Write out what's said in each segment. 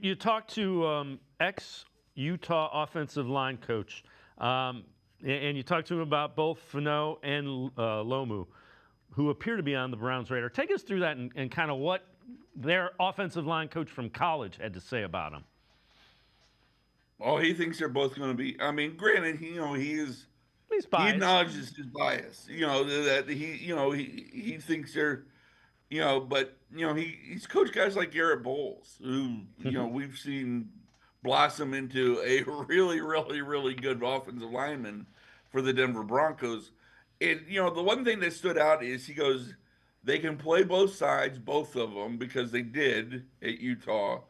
You talked to ex-Utah offensive line coach, and you talked to him about both Fano and Lomu, who appear to be on the Browns' radar. Take us through that and kind of what their offensive line coach from college had to say about him. Oh, he thinks they're both going to be. I mean, granted, He's he biased. acknowledges his bias. That he thinks they're but he's coached guys like Garrett Bowles, who we've seen blossom into a really, really, really good offensive lineman for the Denver Broncos. And the one thing that stood out is he goes, they can play both sides, both of them, because they did at Utah.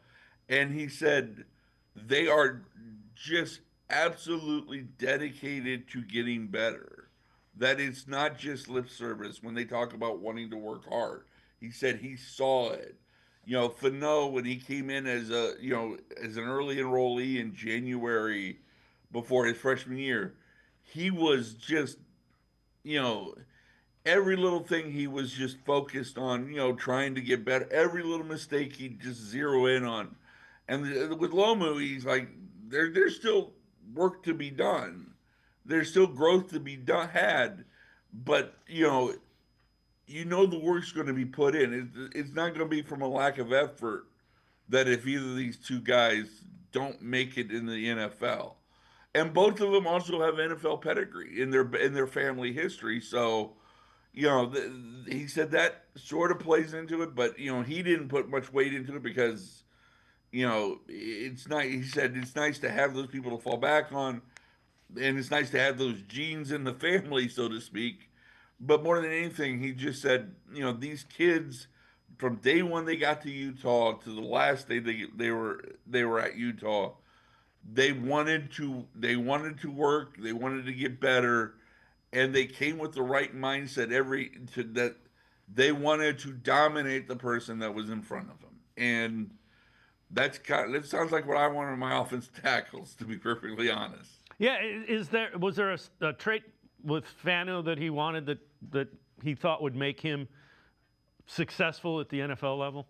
And he said they are just absolutely dedicated to getting better. That it's not just lip service when they talk about wanting to work hard. He said he saw it. Fano, when he came in as as an early enrollee in January before his freshman year, he was just, you know, every little thing he was just focused on, trying to get better. Every little mistake he'd just zero in on. And with Lomu, he's like, there's still work to be done. There's still growth to be had, but the work's going to be put in. It's not going to be from a lack of effort that if either of these two guys don't make it in the NFL, and both of them also have NFL pedigree in their family history. So he said that sort of plays into it, but he didn't put much weight into it because it's nice. He said it's nice to have those people to fall back on, and it's nice to have those genes in the family, so to speak. But more than anything, he just said, these kids from day one they got to Utah to the last day they were at Utah, they wanted to work, they wanted to get better, and they came with the right mindset that they wanted to dominate the person that was in front of them. And that sounds like what I want in my offense tackles, to be perfectly honest. Yeah, was there a trait with Fano that he wanted that he thought would make him successful at the NFL level?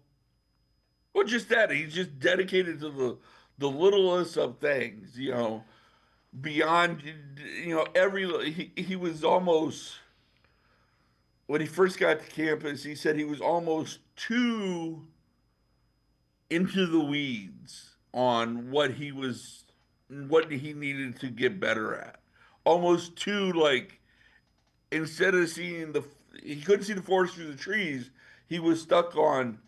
Well, just that he's just dedicated to the littlest of things. Beyond he was almost when he first got to campus. He said he was almost too into the weeds on what he needed to get better at. Almost too like instead of seeing he couldn't see the forest through the trees. He was stuck on.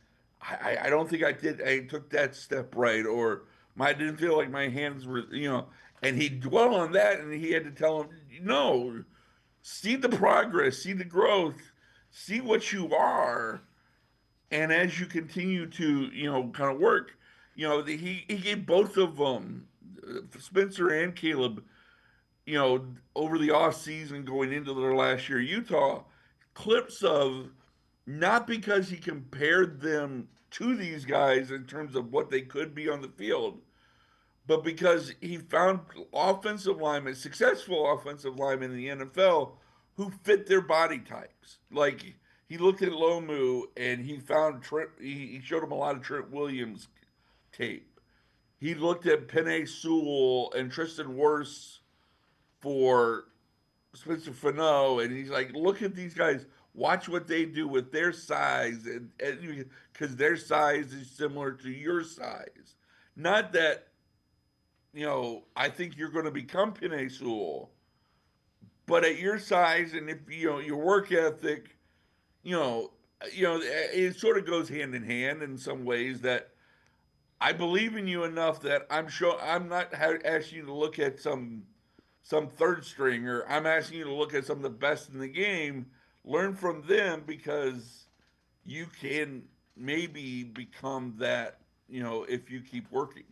I don't think I took that step right, or I didn't feel like my hands were. And he dwelled on that, and he had to tell him, no, see the progress, see the growth, see what you are, and as you continue to kind of work, he gave both of them, Spencer and Caleb, over the off season going into their last year Utah, clips of not because he compared them to these guys in terms of what they could be on the field, but because he found successful offensive linemen in the NFL who fit their body types. Like he looked at Lomu and he found Trent. He showed him a lot of Trent Williams tape. He looked at Penei Sewell and Tristan Wirfs for Spencer Fano, and he's like, look at these guys. Watch what they do with their size, and because their size is similar to your size. Not that I think you're going to become Penei Sewell, but at your size and if your work ethic, you know, it sort of goes hand in hand in some ways. That I believe in you enough that I'm sure I'm not asking you to look at some third stringer. I'm asking you to look at some of the best in the game, learn from them because you can maybe become that, if you keep working.